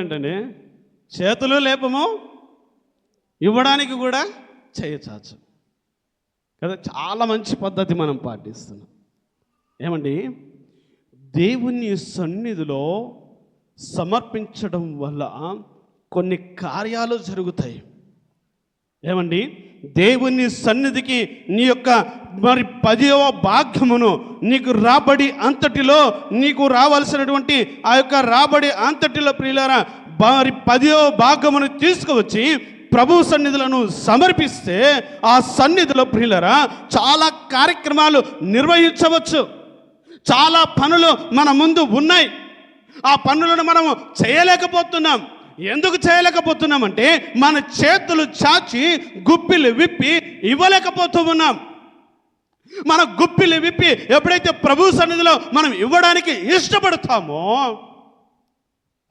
ఏంటండి, చేతులు లేపము, ఇవ్వడానికి కూడా చేయచాచు కదా. చాలా మంచి పద్ధతి మనం పాటిస్తున్నాం. ఏమండి, దేవుని సన్నిధిలో సమర్పించడం వల్ల కొన్ని కార్యాలు జరుగుతాయి. ఏమండి, దేవుని సన్నిధికి నీ యొక్క మరి 10వ భాగ్యమును నీకు రాబడి అంతటిలో నీకు రావాల్సినటువంటి ఆ యొక్క రాబడి అంతటిలో ప్రియులారా మరి 10వ భాగమును తీసుకువచ్చి ప్రభు సన్నిధులను సమర్పిస్తే ఆ సన్నిధిలో ప్రియులారా చాలా కార్యక్రమాలు నిర్వహించవచ్చు. చాలా పనులు మన ముందు ఉన్నాయి. ఆ పనులను మనము చేయలేకపోతున్నాం. ఎందుకు చేయలేకపోతున్నామంటే మన చేతులు చాచి గుప్పిలు విప్పి ఇవ్వలేకపోతూ ఉన్నాం. మన గుప్పిలు విప్పి ఎప్పుడైతే ప్రభు సన్నిధిలో మనం ఇవ్వడానికి ఇష్టపడతామో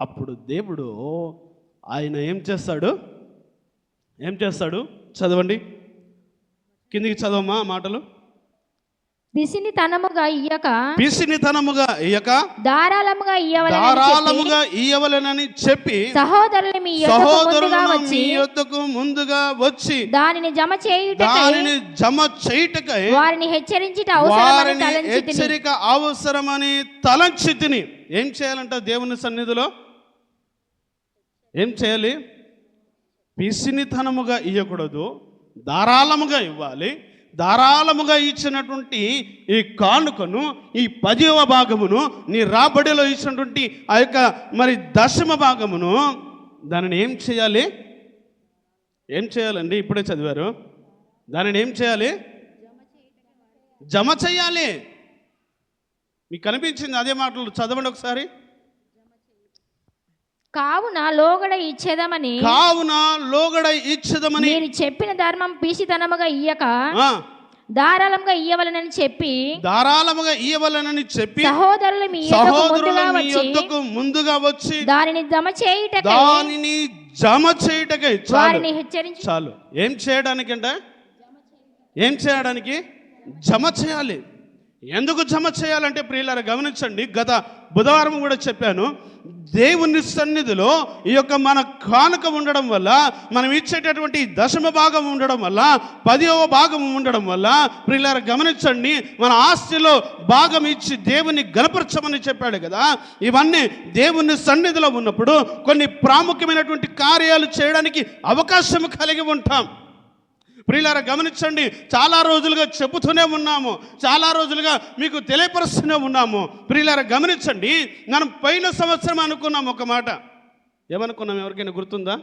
అప్పుడు దేవుడు ఆయన ఏం చేస్తాడు చదవండి, కిందికి చదవమ్మా మాటలు. పిసినితనముగా ఇయ్యక ధారాళముగా ఇయ్యవలెనని చెప్పి సహోదరులు మీ యొద్దకు ముందుగా వచ్చి దానిని జమ చేయుటకై వారిని హెచ్చరిక అవసరమని తలంచితిని. ఏం చేయాలంట దేవుని సన్నిధిలో? ఏం చేయాలి? పిసినితనముగా ఇయ్యకూడదు, ధారాళముగా ఇవ్వాలి. ధారాళముగా ఇచ్చినటువంటి ఈ కానుకను, ఈ 10వ భాగమును, నీ రాబడిలో ఇచ్చినటువంటి ఆ యొక్క మరి 10వ భాగమును దానిని ఏం చేయాలండి? ఇప్పుడే చదివారు. దానిని ఏం చేయాలి? జమ చేయాలి. మీకు కనిపించింది అదే మాటలు, చదవండి ఒకసారి. కావున లోగడ ఇచ్చేదమని నేను చెప్పిన ధర్మం పిసితనముగా ఇయ్యక ధారాళంగా ఇయ్యవలనని చెప్పి సహోదరులు మీ యొద్దకు ముందుగా వచ్చి దానిని జమ చేయుటకై వారిని హెచ్చరించి. చాలు. ఏం చేయడానికి? జమ చేయాలి. ఎందుకు జమ చేయాలంటే ప్రియులారా గమనించండి, గత బుధవారం కూడా చెప్పాను, దేవుని సన్నిధిలో ఈ యొక్క మన కానుక ఉండడం వల్ల, మనం ఇచ్చేటటువంటి 10వ భాగం ఉండడం వల్ల, 10వ భాగం ఉండడం వల్ల ప్రియులారా గమనించండి, మన ఆస్తిలో భాగం ఇచ్చి దేవుని గణపరచమని చెప్పాడు కదా. ఇవన్నీ దేవుని సన్నిధిలో ఉన్నప్పుడు కొన్ని ప్రాముఖ్యమైనటువంటి కార్యాలు చేయడానికి అవకాశం కలిగి ఉంటాం. ప్రియులారా గమనించండి, చాలా రోజులుగా చెబుతూనే ఉన్నాము, చాలా రోజులుగా మీకు తెలియపరుస్తూనే ఉన్నాము. ప్రియులారా గమనించండి, మనం పోయిన సంవత్సరం అనుకున్నాం ఒక మాట. ఏమనుకున్నాం? ఎవరికైనా గుర్తుందా?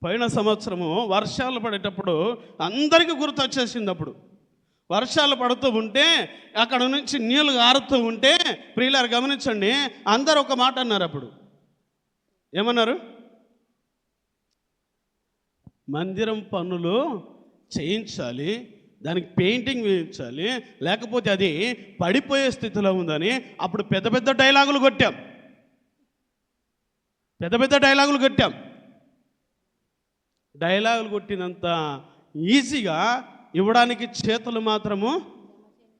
పోయిన సంవత్సరము వర్షాలు పడేటప్పుడు అందరికీ గుర్తు వచ్చేసింది. అప్పుడు వర్షాలు పడుతూ ఉంటే, అక్కడ నుంచి నీళ్ళు గారుతూ ఉంటే ప్రియులారా గమనించండి, అందరూ ఒక మాట అన్నారు. అప్పుడు ఏమన్నారు? మందిరం పనులు చేయించాలి, దానికి పెయింటింగ్ వేయించాలి, లేకపోతే అది పడిపోయే స్థితిలో ఉందని అప్పుడు పెద్ద పెద్ద డైలాగులు కొట్టాం. డైలాగులు కొట్టినంత ఈజీగా ఇవ్వడానికి చేతులు మాత్రము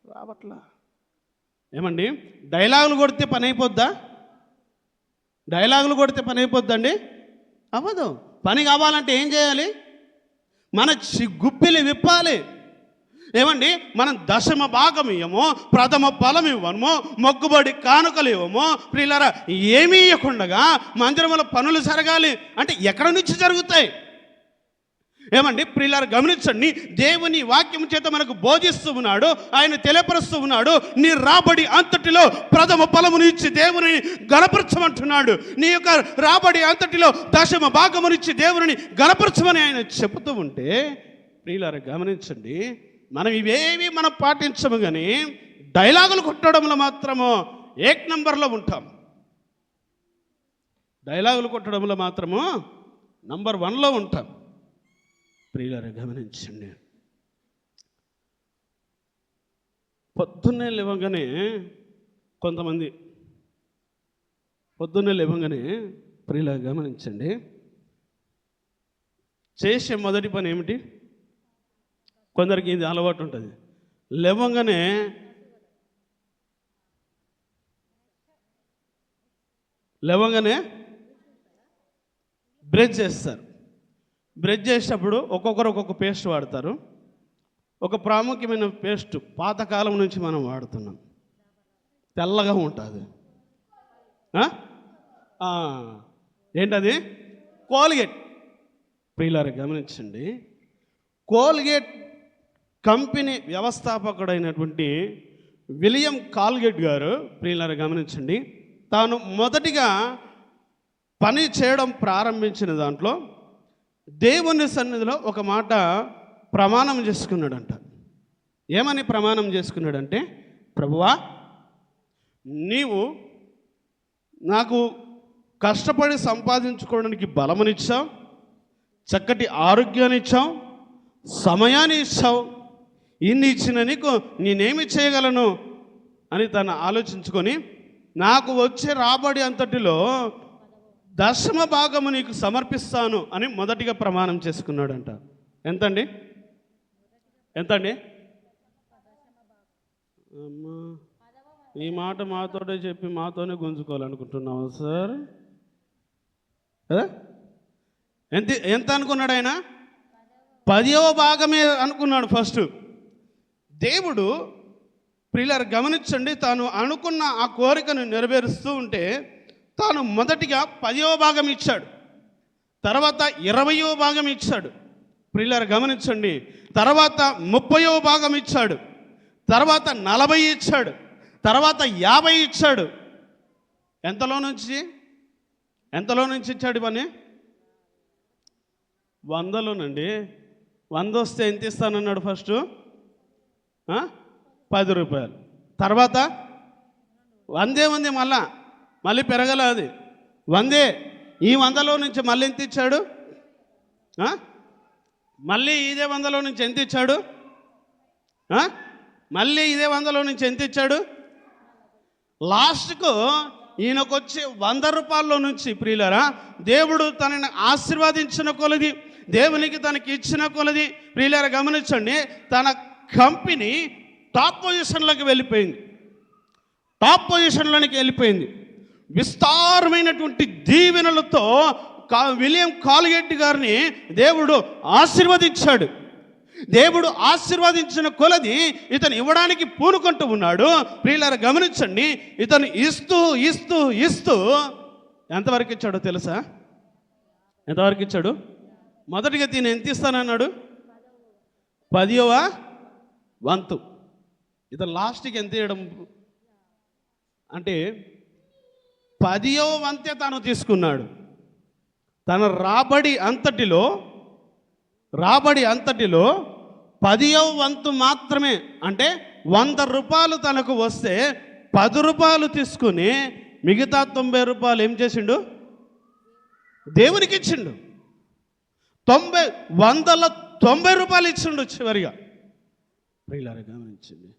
రావట్లా. ఏమండి, డైలాగులు కొడితే పని అయిపోద్దండి? అవ్వదు. పని కావాలంటే ఏం చేయాలి? మన గుప్పిలి విప్పాలి. ఏమండి, మనం 10వ భాగం ఇవ్వము, ప్రథమ ఫలం ఇవ్వము, మొక్కుబడి కానుకలు ఇవ్వము. ప్రియులారా ఏమీ ఇవ్వకుండా మందిరంలో పనులు జరగాలి అంటే ఎక్కడి నుంచి జరుగుతాయి? ఏమండి ప్రియులారా గమనించండి, దేవుని వాక్యం చేత మనకు బోధిస్తూ ఉన్నాడు, ఆయన తెలియపరుస్తూ ఉన్నాడు. నీ రాబడి అంతటిలో ప్రథమ ఫలమును ఇచ్చి దేవుని గణపరచమంటున్నాడు. నీ యొక్క రాబడి అంతటిలో 10వ భాగమును ఇచ్చి దేవుని గణపరచమని ఆయన చెబుతూ ఉంటే ప్రియులారా గమనించండి, మనం ఇవేవి మనం పాటించము, కానీ డైలాగులు కొట్టడంలో మాత్రము ఏక్ నంబర్లో ఉంటాం. డైలాగులు కొట్టడంలో మాత్రము నంబర్ 1లో ఉంటాం. ప్రియులారా గమనించండి, పొద్దున్నే లేవగానే కొంతమంది ప్రియులారా గమనించండి, చేసే మొదటి పని ఏమిటి? కొందరికి ఇది అలవాటు ఉంటుంది. లేవగానే లేవగానే బ్రష్ చేస్తారు. బ్రష్ చేసేటప్పుడు ఒక్కొక్కరు ఒక్కొక్క పేస్ట్ వాడతారు. ఒక ప్రాముఖ్యమైన పేస్ట్ పాతకాలం నుంచి మనం వాడుతున్నాం, తెల్లగా ఉంటుంది. ఏంటది? కోల్గేట్. ప్రియులారా గమనించండి, కోల్గేట్ కంపెనీ వ్యవస్థాపకుడైనటువంటి విలియం కాల్గేట్ గారు, ప్రియులారా గమనించండి, తాను మొదటిగా పని చేయడం ప్రారంభించిన దాంట్లో దేవుని సన్నిధిలో ఒక మాట ప్రమాణం చేసుకున్నాడంట. ఏమని ప్రమాణం చేసుకున్నాడంటే, ప్రభువా, నీవు నాకు కష్టపడి సంపాదించుకోవడానికి బలమునిచ్చావు, చక్కటి ఆరోగ్యాన్ని ఇచ్చావు, సమయాన్ని ఇచ్చావు. ఇన్ని ఇచ్చిన నీకు నేనేమి చేయగలను అని తను ఆలోచించుకొని, నాకు వచ్చే రాబడి అంతటిలో దశమ భాగము నీకు సమర్పిస్తాను అని మొదటిగా ప్రమాణం చేసుకున్నాడంట. ఎంతండి? అమ్మా, ఈ మాట మాతోటే చెప్పి మాతోనే గుంజుకోవాలనుకుంటున్నావా సార్? ఎంత అనుకున్నాడు ఆయన? 10వ భాగమే అనుకున్నాడు ఫస్ట్. దేవుడు, ప్రియులారా గమనించండి, తాను అనుకున్న ఆ కోరికను నెరవేరుస్తూ ఉంటే తాను మొదటిగా 10వ భాగం ఇచ్చాడు, తర్వాత 20వ భాగం ఇచ్చాడు. ప్రియులారా గమనించండి, తర్వాత 30వ భాగం ఇచ్చాడు, తర్వాత 40 ఇచ్చాడు, తర్వాత 50 ఇచ్చాడు. ఎంతలో నుంచి ఇచ్చాడు ఇవన్నీ? 100లోనండి. 100 వస్తే ఎంత ఇస్తానన్నాడు? ఫస్ట్ 10 రూపాయలు. తర్వాత 100 ఉంది, మళ్ళీ పెరగల, అది 100. ఈ 100లో నుంచి మళ్ళీ ఎంత ఇచ్చాడు? మళ్ళీ ఇదే 100లో నుంచి ఎంత ఇచ్చాడు? మళ్ళీ ఇదే 100లో నుంచి ఎంత ఇచ్చాడు? లాస్ట్కు ఈయనకొచ్చి 100 రూపాయల్లో నుంచి, ప్రియులారా, దేవుడు తనని ఆశీర్వదించిన కొలది, దేవునికి తనకి ఇచ్చిన కొలది, ప్రియులారా గమనించండి, తన కంపెనీ టాప్ పొజిషన్లోకి వెళ్ళిపోయింది. విస్తారమైనటువంటి దీవెనలతో విలియం కాల్గేట్ గారిని దేవుడు ఆశీర్వదించాడు. దేవుడు ఆశీర్వదించిన కొలది ఇతను ఇవ్వడానికి పూనుకుంటూ ఉన్నాడు. ప్రియులారా గమనించండి, ఇతను ఇస్తూ ఎంతవరకు ఇచ్చాడో తెలుసా? ఎంతవరకు ఇచ్చాడు? మొదటిగా దీన్ని ఎంత ఇస్తానన్నాడు? 10వ వంతు. ఇతను లాస్ట్కి ఎంత ఇవ్వడం అంటే 10వ వంతే తాను తీసుకున్నాడు. తన రాబడి అంతటిలో 10వ వంతు మాత్రమే, అంటే 100 రూపాయలు తనకు వస్తే 10 రూపాయలు తీసుకుని మిగతా 90 రూపాయలు ఏం చేసిండు? దేవునికి ఇచ్చిండు. 90 రూపాయలు ఇచ్చిండు చివరిగా. ప్రియులారా గమనించింది,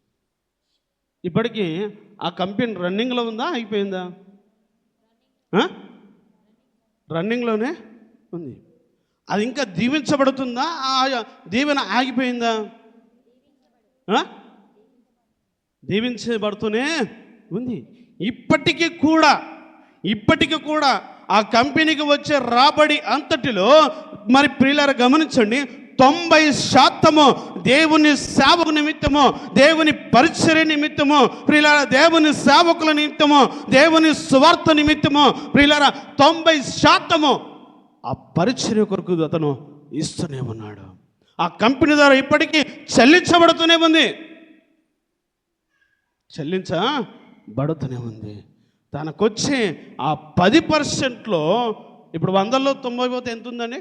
ఇప్పటికీ ఆ కంపెనీ రన్నింగ్లో ఉందా, అయిపోయిందా? రన్నింగ్లోనే ఉంది. అది ఇంకా దీవించబడుతుందా? ఆ దీవెన ఆగిపోయిందా? దీవించబడుతూనే ఉంది. ఇప్పటికీ కూడా ఆ కంపెనీకి వచ్చే రాబడి అంతటిలో, మరి ప్రియులారా గమనించండి, 90% దేవుని సేవకు నిమిత్తము, దేవుని పరిచర్య నిమిత్తము, ప్రియులారా దేవుని సేవకుల నిమిత్తము, దేవుని సువార్త నిమిత్తము, ప్రియులారా 90% ఆ పరిచర్య కొరకు అతను ఇస్తూనే ఉన్నాడు. ఆ కంపెనీ ద్వారా ఇప్పటికీ చెల్లించబడుతూనే ఉంది. తనకొచ్చి ఆ 10%లో, ఇప్పుడు 100లో 90 పోతే ఎంత ఉందండి?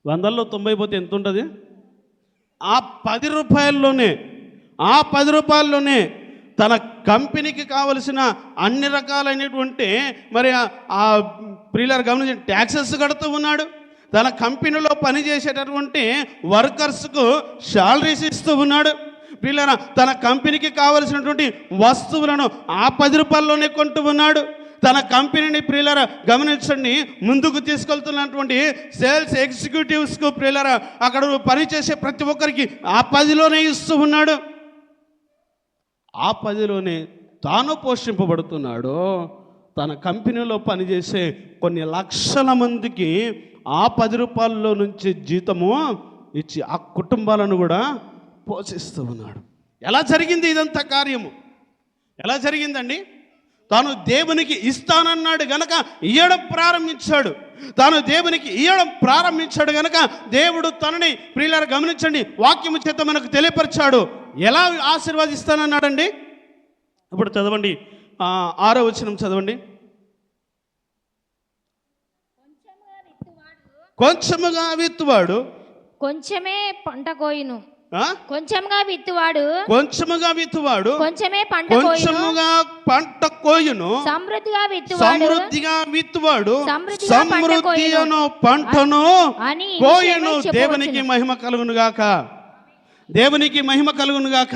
100లో 90 పోతే ఎంత ఉంటుంది? ఆ 10 రూపాయల్లోనే తన కంపెనీకి కావలసిన అన్ని రకాలైనటువంటి, మరి ఆ ప్రియులారా గమనించి ట్యాక్సెస్ కడుతూ ఉన్నాడు. తన కంపెనీలో పనిచేసేటటువంటి వర్కర్స్కు శాలరీస్ ఇస్తూ ఉన్నాడు. ప్రియులారా తన కంపెనీకి కావలసినటువంటి వస్తువులను ఆ 10 రూపాయల్లోనే కొంటూ ఉన్నాడు. తన కంపెనీని, ప్రియులారా గమనించండి, ముందుకు తీసుకెళ్తున్నటువంటి సేల్స్ ఎగ్జిక్యూటివ్స్కు, ప్రియులారా అక్కడ పనిచేసే ప్రతి ఒక్కరికి ఆ 10లోనే ఇస్తూ ఉన్నాడు. ఆ 10లోనే తాను పోషింపబడుతున్నాడు, తన కంపెనీలో పనిచేసే కొన్ని లక్షల మందికి ఆ 10 రూపాయల్లో నుంచి జీతము ఇచ్చి ఆ కుటుంబాలను కూడా పోషిస్తూ ఉన్నాడు. ఎలా జరిగింది ఇదంతా కార్యము? ఎలా జరిగిందండి? తాను దేవునికి ఇస్తానన్నాడు గనక ఇయ్యడం ప్రారంభించాడు. తాను దేవునికి ఇయ్యడం ప్రారంభించాడు గనక దేవుడు తనని, ప్రియులారా గమనించండి, వాక్యము చేత మనకు తెలియపరిచాడు. ఎలా ఆశీర్వదిస్తానన్నాడండి? ఇప్పుడు చదవండి, 6వ వచనం చదవండి. కొంచెముగా విత్తువాడు కొంచెమే పంట కోయును. ఆ? కొంచెముగా విత్తువాడు కొంచెముగా విత్తువాడు కొంచెమే పంట కోయును. కొంచెముగా పంట కోయును. సమృద్ధిగా విత్తువాడు సమృద్ధిగా విత్తువాడు సమృద్ధిగా పంట సమృద్ధి కోయును అను పంటను అని ఈ కోయును. విషయమై దేవునికి చెప్పవచ్చును. మహిమ కలుగును గాక. దేవునికి మహిమ కలుగును గాక.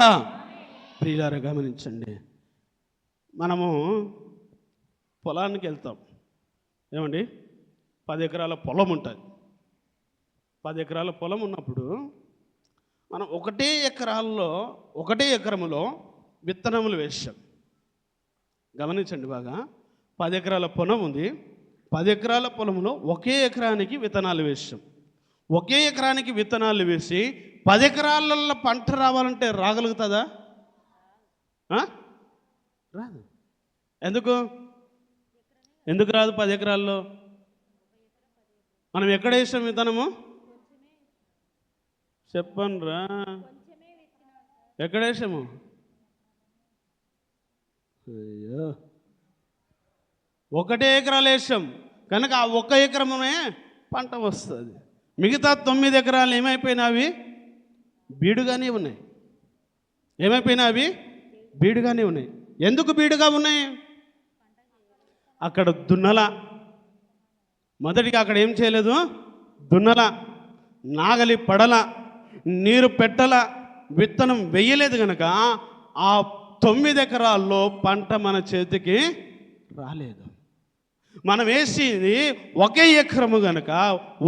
ప్రియులారా గమనించండి, మనము పొలానికి వెళ్తాం ఏమండి, 10 ఎకరాల పొలం ఉంటుంది. 10 ఎకరాల పొలం ఉన్నప్పుడు మనం ఒకటే ఎకరములో విత్తనములు వేసాం. గమనించండి బాగా, 10 ఎకరాల పొలం ఉంది. 10 ఎకరాల పొలంలో ఒకే ఎకరానికి విత్తనాలు వేసాం. ఒకే ఎకరానికి విత్తనాలు వేసి 10 ఎకరాలలో పంట రావాలంటే రాగలుగుతుందా? రాదు. ఎందుకు రాదు? 10 ఎకరాల్లో మనం ఎక్కడ వేసాం విత్తనము? చెప్పండి రా, ఎక్కడ వేసాము? అయ్యో, ఒకటే ఎకరాలు వేసాం కనుక ఆ 1 ఎకరమునే పంట వస్తుంది. మిగతా 9 ఎకరాలు ఏమైపోయినావి? బీడుగానే ఉన్నాయి. ఏమైపోయినావి? బీడుగానే ఉన్నాయి. ఎందుకు బీడుగా ఉన్నాయి? అక్కడ దున్నల. మొదటిగా అక్కడ ఏం చేయలేదు? దున్నల, నాగలి పడల, నీరు పెట్టల, విత్తనం వెయ్యలేదు కనుక ఆ 9 ఎకరాల్లో పంట మన చేతికి రాలేదు. మనం వేసింది ఒకే ఎకరము కనుక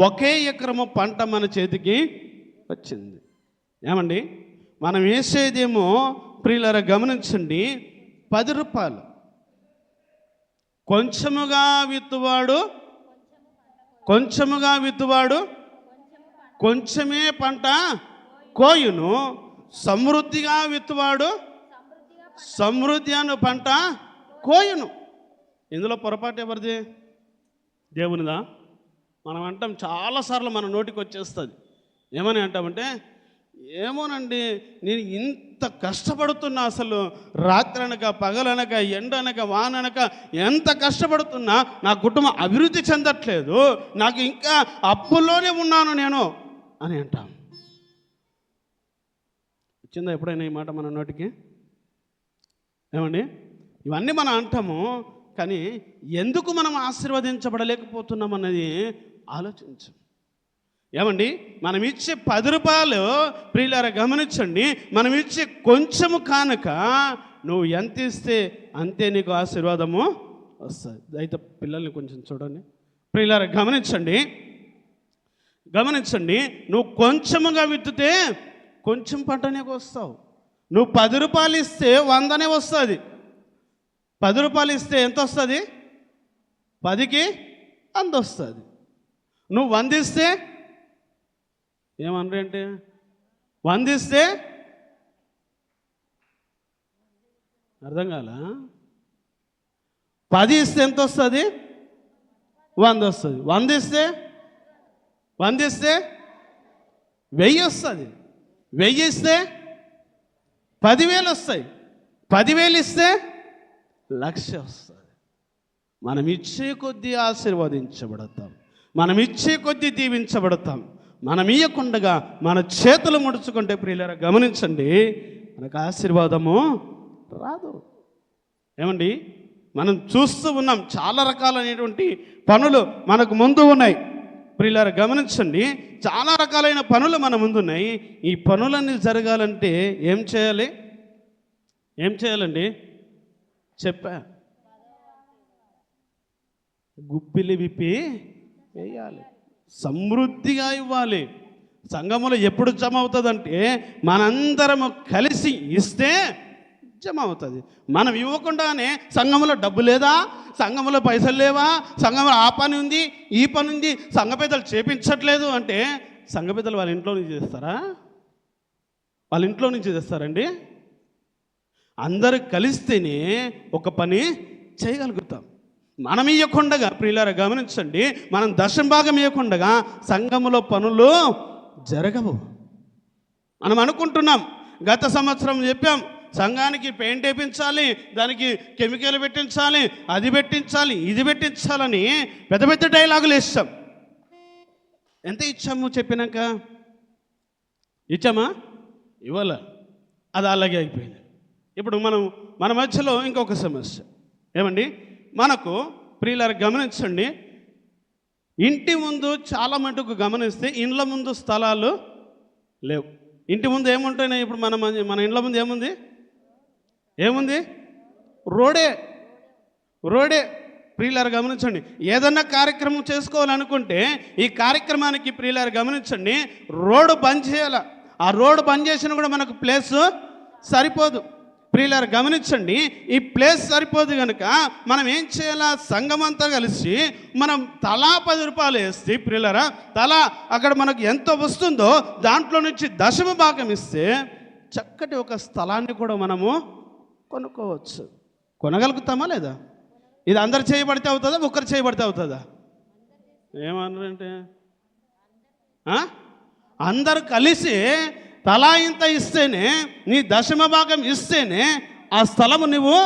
ఒకే ఎకరము పంట మన చేతికి వచ్చింది. ఏమండి, మనం వేసేదేమో ప్రియులారా గమనించండి, 10 రూపాయలు. కొంచెముగా విత్తువాడు కొంచెమే పంట కోయును. సమృద్ధిగా విత్తువాడు సమృద్ధి అను పంట కోయును. ఇందులో పొరపాటు ఎవరిది? దేవునిదా? మనం అంటాం చాలాసార్లు మన నోటికి వచ్చేస్తుంది. ఏమని అంటామంటే, ఏమోనండి నేను ఇంత కష్టపడుతున్నా, అసలు రాత్రనక పగలనక ఎండనక వాననక ఎంత కష్టపడుతున్నా నా కుటుంబం అభివృద్ధి చెందట్లేదు, నాకు ఇంకా అప్పుల్లోనే ఉన్నాను నేను అని అంటాం. వచ్చిందా ఎప్పుడైనా ఈ మాట మన నోటికి? ఏమండి, ఇవన్నీ మనం అంటాము, కానీ ఎందుకు మనం ఆశీర్వదించబడలేకపోతున్నాం అన్నది ఆలోచించు. ఏమండి, మనం ఇచ్చే 10 రూపాయలు ప్రియులారా గమనించండి, మనం ఇచ్చే కొంచెము కానుక నువ్వు ఎంత ఇస్తే అంతే నీకు ఆశీర్వాదము వస్తుంది. అయితే పిల్లల్ని కొంచెం చూడండి ప్రియులారా, గమనించండి, నువ్వు కొంచెముగా విత్తుతే కొంచెం పంటనే వస్తావు. నువ్వు 10 రూపాయలు ఇస్తే 100నే వస్తుంది. 10 రూపాయలు ఇస్తే ఎంత వస్తుంది? 10కి 100 వస్తుంది. నువ్వు 100 ఇస్తే ఏమన్నారంటే 100 ఇస్తే అర్థం కాల. 10 ఇస్తే ఎంత వస్తుంది? 100 వస్తుంది. 100 ఇస్తే 1000 వస్తుంది. 1000 ఇస్తే 10,000 వస్తాయి. 10,000 ఇస్తే 1,00,000 వస్తుంది. మనం ఇచ్చే కొద్దీ ఆశీర్వదించబడతాం, మనం ఇచ్చే కొద్దీ దీవించబడతాం. మనం ఇయ్యకుండగా మన చేతులు ముడుచుకుంటే ప్రియులారా గమనించండి, మనకు ఆశీర్వాదము రాదు. ఏమండి, మనం చూస్తూ ఉన్నాం చాలా రకాలైనటువంటి పనులు మనకు ముందు ఉన్నాయి. ప్రియులారా గమనించండి, చాలా రకాలైన పనులు మన ముందు ఉన్నాయి. ఈ పనులన్నీ జరగాలంటే ఏం చేయాలండి? చెప్పా, గుప్పిలి విప్పి వేయాలి, సమృద్ధిగా ఇవ్వాలి. సంఘములో ఎప్పుడు జమ అవుతుందంటే మనందరము కలిసి ఇస్తే జమ అవుతుంది. మనం ఇవ్వకుండానే సంఘంలో డబ్బు లేదా, సంఘంలో పైసలు లేవా, సంఘంలో ఆ పని ఉంది ఈ పని ఉంది, సంఘ పెద్దలు చేపించట్లేదు అంటే సంఘ పెద్దలు వాళ్ళ ఇంట్లో నుంచి చేస్తారా? వాళ్ళ ఇంట్లో నుంచి చేస్తారండి? అందరు కలిస్తేనే ఒక పని చేయగలుగుతాం. మనం ఇవ్వకుండగా ప్రియులారా గమనించండి, మనం దశమ భాగం ఇవ్వకుండగా సంఘములో పనులు జరగవు. మనం అనుకుంటున్నాం, గత సంవత్సరం చెప్పాం సంఘానికి పెయింట్ వేయించాలి, దానికి కెమికల్ పెట్టించాలి, అది పెట్టించాలి, ఇది పెట్టించాలని పెద్ద పెద్ద డైలాగులు వేస్తాం. ఎంత ఇచ్చాము చెప్పినాక? ఇచ్చామా? ఇవ్వాల. అది అలాగే అయిపోయింది. ఇప్పుడు మన మధ్యలో ఇంకొక సమస్య ఏమండి, మనకు ప్రియులారా గమనించండి, ఇంటి ముందు చాలా మటుకు గమనిస్తే ఇండ్ల ముందు స్థలాలు లేవు. ఇంటి ముందు ఏముంటున్నాయి? ఇప్పుడు మన ఇండ్ల ముందు ఏముంది? రోడే. ప్రియులారా గమనించండి, ఏదన్నా కార్యక్రమం చేసుకోవాలనుకుంటే ఈ కార్యక్రమానికి ప్రియులారా గమనించండి, రోడ్డు బంద్ చేయాల. ఆ రోడ్డు బంద్ చేసినా కూడా మనకు ప్లేస్ సరిపోదు. ప్రియులారా గమనించండి, ఈ ప్లేస్ సరిపోదు కనుక మనం ఏం చేయాలా? సంఘమంతా కలిసి మనం తలా 10 రూపాయలు వేస్తే ప్రియులారా, తలా అక్కడ మనకు ఎంత వస్తుందో దాంట్లో నుంచి దశమ భాగం ఇస్తే చక్కటి ఒక స్థలాన్ని కూడా మనము కొనుక్కోవచ్చు. కొనగలుగుతామా లేదా? ఇది అందరు చేయబడితే అవుతుందా, ఒక్కరు చేయబడితే అవుతుందా? ఏమన్నారంటే అందరు కలిసి తలా ఇంత ఇస్తేనే, నీ దశమ భాగం ఇస్తేనే ఆ స్థలము నువ్వు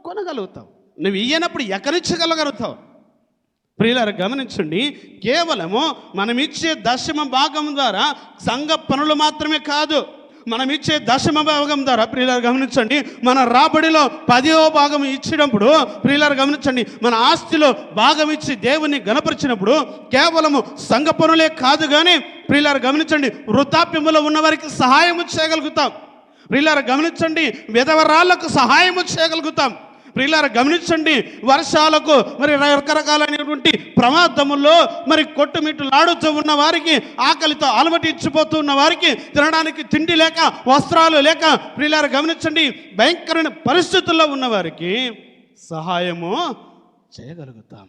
కొనగలుగుతావు. నువ్వు ఇయ్యనప్పుడు ఎక్కడిచ్చగలగలుగుతావు? ప్రియులారా గమనించండి, కేవలము మనం ఇచ్చే దశమ భాగం ద్వారా సంఘ పనులు మాత్రమే కాదు, మనం ఇచ్చే దశమ భాగం ద్వారా ప్రియులారా గమనించండి, మన రాబడిలో 10వ భాగం ఇచ్చినప్పుడు ప్రియులారా గమనించండి, మన ఆస్తిలో భాగం ఇచ్చి దేవుని గణపరిచినప్పుడు కేవలము సంఘ పనులే కాదు కానీ ప్రియులారా గమనించండి, వృద్ధాప్యములో ఉన్న వారికి సహాయము చేయగలుగుతాం. ప్రియులారా గమనించండి, విధవరాళ్లకు సహాయము చేయగలుగుతాం. ప్రియులారా గమనించండి, వర్షాలకు మరి రకరకాలైనటువంటి ప్రమాదముల్లో మరి కొట్టుమిట్టులాడుతూ ఉన్న వారికి, ఆకలితో అలమటించిపోతూ ఉన్న వారికి, తినడానికి తిండి లేక, వస్త్రాలు లేక ప్రియులారా గమనించండి, భయంకరమైన పరిస్థితుల్లో ఉన్న వారికి సహాయము చేయగలుగుతాం.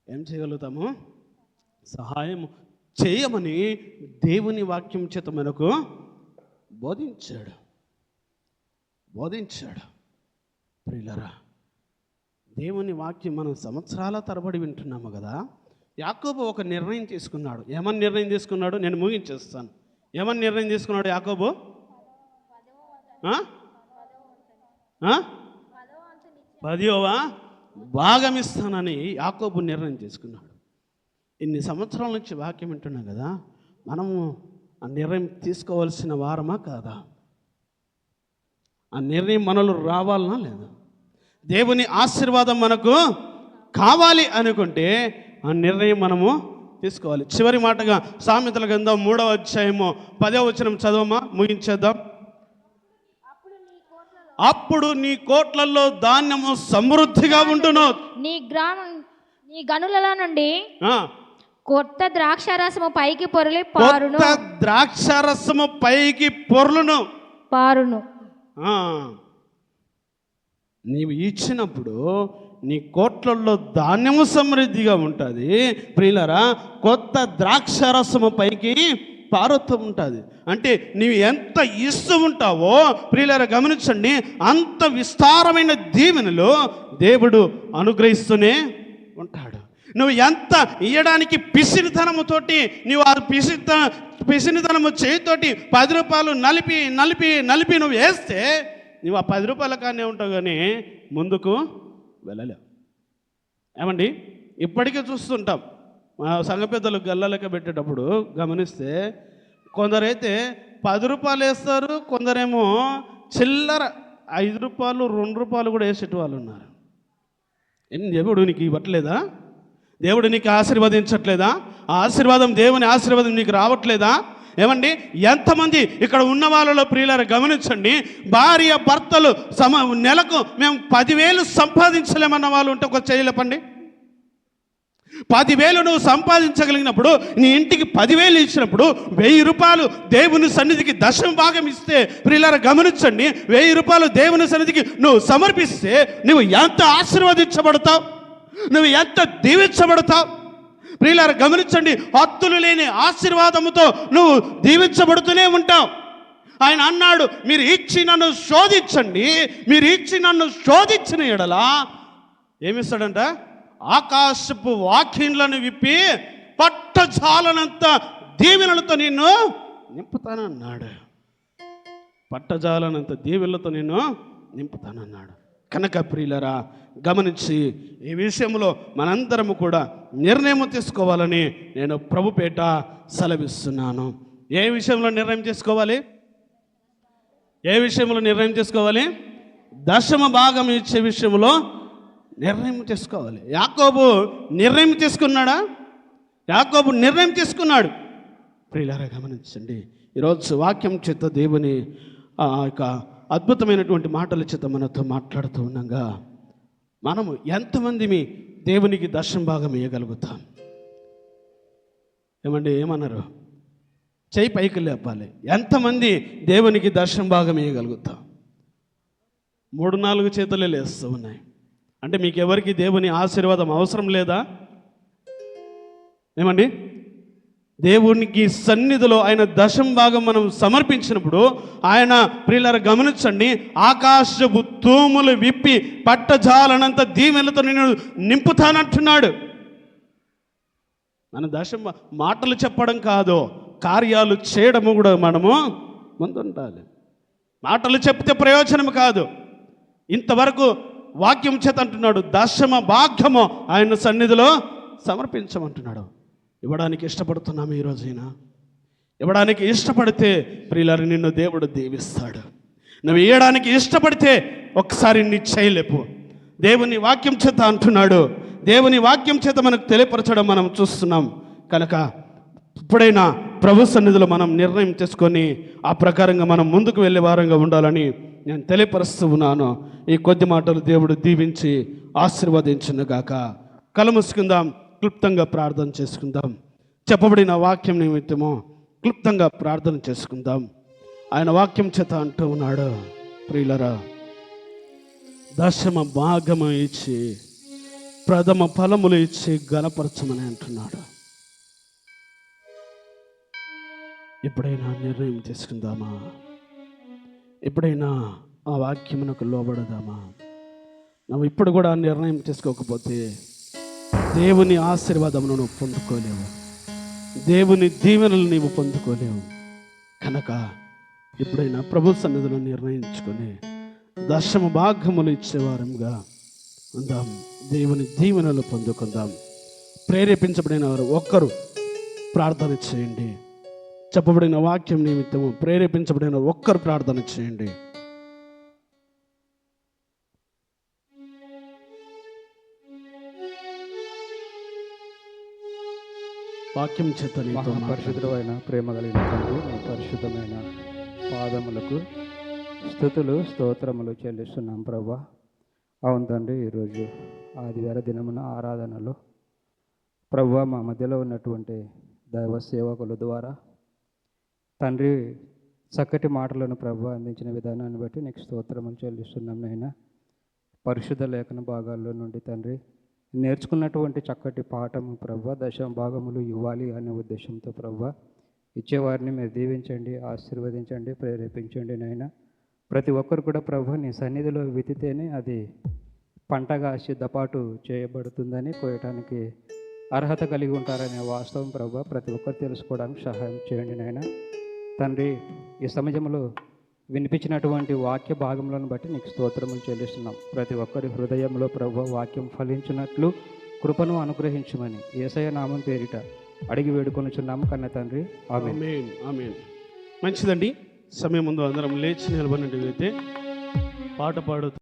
ఏం చేయగలుగుతాము? సహాయం చేయమని దేవుని వాక్యం చేత మనకు బోధించాడు. ప్రియులారా, దేవుని వాక్యం మనం సంవత్సరాల తరబడి వింటున్నాము కదా. యాకోబు ఒక నిర్ణయం తీసుకున్నాడు. ఏమని నిర్ణయం తీసుకున్నాడు? నేను ముగించేస్తాను. ఏమని నిర్ణయం తీసుకున్నాడు యాకోబు? 10వ భాగం ఇస్తానని యాకోబు నిర్ణయం తీసుకున్నాడు. ఇన్ని సంవత్సరాల నుంచి వాక్యం వింటున్నాం కదా, మనము ఆ నిర్ణయం తీసుకోవాల్సిన వారమా కాదా? ఆ నిర్ణయం మనలో రావాలనా లేదా? దేవుని ఆశీర్వాదం మనకు కావాలి అనుకుంటే ఆ నిర్ణయం మనము తీసుకోవాలి. చివరి మాటగా సామెతల గ్రంథం 3వ అధ్యాయము 10వ వచనం చదవమా, ముగించేద్దాం. అప్పుడు నీ కోట్లలో ధాన్యము సమృద్ధిగా ఉండును, నీ గనులలో నుండి కొత్త ద్రాక్షారసము పైకి పొరలి పారును. ద్రాక్షారసము పైకి పారును. నీవు ఇచ్చినప్పుడు నీ కోట్లలో ధాన్యము సమృద్ధిగా ఉంటుంది. ప్రియులారా, కొత్త ద్రాక్షారసము పైకి పారుతూ ఉంటుంది. అంటే నీవు ఎంత ఇస్తూ ఉంటావో ప్రియులారా గమనించండి, అంత విస్తారమైన దీవెనలు దేవుడు అనుగ్రహిస్తూనే ఉంటాడు. నువ్వు ఎంత ఇయ్యడానికి పిసినితనముతోటి నీవు ఆ పిసినితనము చేతితోటి 10 రూపాయలు నలిపి నువ్వు వేస్తే నువ్వు ఆ 10 రూపాయల కానీ ఉంటావు, కానీ ముందుకు వెళ్ళలేవు. ఏమండి, ఇప్పటికే చూస్తుంటాం సంఘ పెద్దలు గల్ల లెక్క పెట్టేటప్పుడు గమనిస్తే కొందరైతే 10 రూపాయలు వేస్తారు, కొందరేమో చిల్లర 5 రూపాయలు 2 రూపాయలు కూడా వేసేట వాళ్ళు ఉన్నారు. దేవుడు నీకు ఇవ్వట్లేదా? దేవుడు నీకు ఆశీర్వదించట్లేదా? ఆ ఆశీర్వాదం, దేవుని ఆశీర్వాదం నీకు రావట్లేదా? ఏమండి, ఎంతమంది ఇక్కడ ఉన్న వాళ్ళలో ప్రియులారా గమనించండి, భార్య భర్తలు నెలకు మేము 10,000 సంపాదించలేమన్న వాళ్ళు ఉంటే ఒక చేయలేపండి. 10,000 నువ్వు సంపాదించగలిగినప్పుడు, నీ ఇంటికి 10,000 ఇచ్చినప్పుడు, 1,000 రూపాయలు దేవుని సన్నిధికి దశమ భాగం ఇస్తే, ప్రియులారా గమనించండి, 1,000 రూపాయలు దేవుని సన్నిధికి నువ్వు సమర్పిస్తే నువ్వు ఎంత ఆశీర్వదించబడతావు, నువ్వు ఎంత దీవించబడతావు. ప్రియులారా గమనించండి, హద్దులు లేని ఆశీర్వాదముతో నువ్వు దీవించబడుతూనే ఉంటావు. ఆయన అన్నాడు, మీరు ఇచ్చి నన్ను శోధించండి, మీరు ఇచ్చి నన్ను శోధించిన ఎడలా ఏమిస్తాడంట? ఆకాశపు వాక్యములను విప్పి పట్టజాలనంత దీవెనలతో నిన్ను నింపుతానన్నాడు. పట్టజాలనంత దీవెనలతో నిన్ను నింపుతానన్నాడు. కనుక ప్రియులరా గమనించి ఈ విషయంలో మనందరము కూడా నిర్ణయం తీసుకోవాలని నేను ప్రభుపేట సెలవిస్తున్నాను. ఏ విషయంలో నిర్ణయం తీసుకోవాలి? ఏ విషయంలో నిర్ణయం తీసుకోవాలి? దశమ భాగం ఇచ్చే విషయంలో నిర్ణయం తీసుకోవాలి. యాకోబు నిర్ణయం తీసుకున్నాడా? యాకోబు నిర్ణయం తీసుకున్నాడు. ప్రియులారా గమనించండి, ఈరోజు వాక్యం చేత దేవుని యొక్క అద్భుతమైనటువంటి మాటల చేత మనతో మాట్లాడుతూ ఉండగా మనము ఎంతమంది దేవునికి దశమ భాగం ఇవ్వగలుగుతాం? ఏమండి, ఏమన్నారు? చేయి పైకి లేపాలి. ఎంతమంది దేవునికి దశమ భాగం ఇవ్వగలుగుతాం? 3-4 చేతులే లేస్తూ ఉన్నాయి. అంటే మీకు ఎవరికి దేవుని ఆశీర్వాదం అవసరం లేదా? ఏమండి, దేవునికి సన్నిధిలో ఆయన దశమ భాగం మనం సమర్పించినప్పుడు ఆయన, ప్రియులారా గమనించండి, ఆకాశపు తూములు విప్పి పట్టజాలనంత దీవెనలతో నేను నింపుతానంటున్నాడు. మన దశమ మాటలు చెప్పడం కాదు, కార్యాలు చేయడము కూడా మనము ముందుండాలి. మాటలు చెప్తే ప్రయోజనం కాదు. ఇంతవరకు వాక్యం చేత అంటున్నాడు, దశమ భాగము ఆయన సన్నిధిలో సమర్పించమంటున్నాడు. ఇవ్వడానికి ఇష్టపడుతున్నాము ఈరోజైనా? ఇవ్వడానికి ఇష్టపడితే ప్రియులారా నిన్ను దేవుడు దీవిస్తాడు. నువ్వు ఇవ్వడానికి ఇష్టపడితే ఒకసారి నీ చేయలేపు. దేవుని వాక్యం చేత అంటున్నాడు, దేవుని వాక్యం చేత మనకు తెలియపరచడం మనం చూస్తున్నాం. కనుక ఇప్పుడైనా ప్రభు సన్నిధిలో మనం నిర్ణయం తీసుకొని ఆ ప్రకారంగా మనం ముందుకు వెళ్ళే వారంగా ఉండాలని నేను తెలియపరుస్తూ ఉన్నాను. ఈ కొద్ది మాటలు దేవుడు దీవించి ఆశీర్వదించును గాక. కళ్ళు మూసుకుందాం, క్లుప్తంగా ప్రార్థన చేసుకుందాం. చెప్పబడిన వాక్యం నిమిత్తము క్లుప్తంగా ప్రార్థన చేసుకుందాం. ఆయన వాక్యం చేత అంటూ ఉన్నాడు, ప్రియులరా దశమ భాగము ఇచ్చి ప్రథమ ఫలములు ఇచ్చి గణపరచమని అంటున్నాడు. ఎప్పుడైనా నిర్ణయం తీసుకుందామా? ఎప్పుడైనా ఆ వాక్యమునకు లోబడదామా? నువ్వు ఇప్పుడు కూడా నిర్ణయం తీసుకోకపోతే దేవుని ఆశీర్వాదమును నువ్వు పొందుకోలేవు, దేవుని దీవెనలు నీవు పొందుకోలేవు. కనుక ఎప్పుడైనా ప్రభు సన్నిధిలో నిర్ణయించుకొని దశమ భాగములు ఇచ్చేవారంగా ఉందాం, దేవుని దీవెనలు పొందుకుందాం. ప్రేరేపించబడిన వారు ఒక్కరు ప్రార్థన చేయండి. చెప్పబడిన వాక్యం నిమిత్తము ప్రేరేపించబడిన ఒక్కరు ప్రార్థన చేయండి. వాక్యం చేత పరిశుద్ధమైన ప్రేమ కలిగిన తండ్రి, మీ పరిశుద్ధమైన పాదములకు స్తుతులు స్తోత్రములు చెల్లిస్తున్నాం ప్రభా. అవును తండ్రి, ఈరోజు ఆదివార దినమున ఆరాధనలో ప్రభా మా మధ్యలో ఉన్నటువంటి దైవ సేవకుల ద్వారా తండ్రి చక్కటి మాటలను ప్రభా అందించిన విధానాన్ని బట్టి నీకు స్తోత్రములు చెల్లిస్తున్నాం. నైనా పరిశుద్ధ లేఖన భాగాల్లో నుండి తండ్రి నేర్చుకున్నటువంటి చక్కటి పాఠము ప్రభా దశమ భాగములు ఇవ్వాలి అనే ఉద్దేశంతో ప్రభా ఇచ్చేవారిని మీరు దీవించండి, ఆశీర్వదించండి, ప్రేరేపించండి. నైనా ప్రతి ఒక్కరు కూడా ప్రభా నీ సన్నిధిలో విత్తితేనే అది పంటగా సిద్ధపాటు చేయబడుతుందని, కోయటానికి అర్హత కలిగి ఉంటారనే వాస్తవం ప్రభా ప్రతి ఒక్కరు తెలుసుకోవడానికి సహాయం చేయండి. నైనా తండ్రి ఈ సమయంలో వినిపించినటువంటి వాక్య భాగంలోని బట్టి నీకు స్తోత్రములు చెల్లిస్తున్నాం. ప్రతి ఒక్కరి హృదయంలో ప్రభు వాక్యం ఫలించినట్లు కృపను అనుగ్రహించమని యేసయ్య నామం పేరిట అడిగి వేడుకొనుచున్నాము కన్న తండ్రి, ఆమేన్. ఆమేన్. మంచిదండి, సమయం ముందు అందరం లేచి నిలబడినట్లయితే పాట పాడుతూ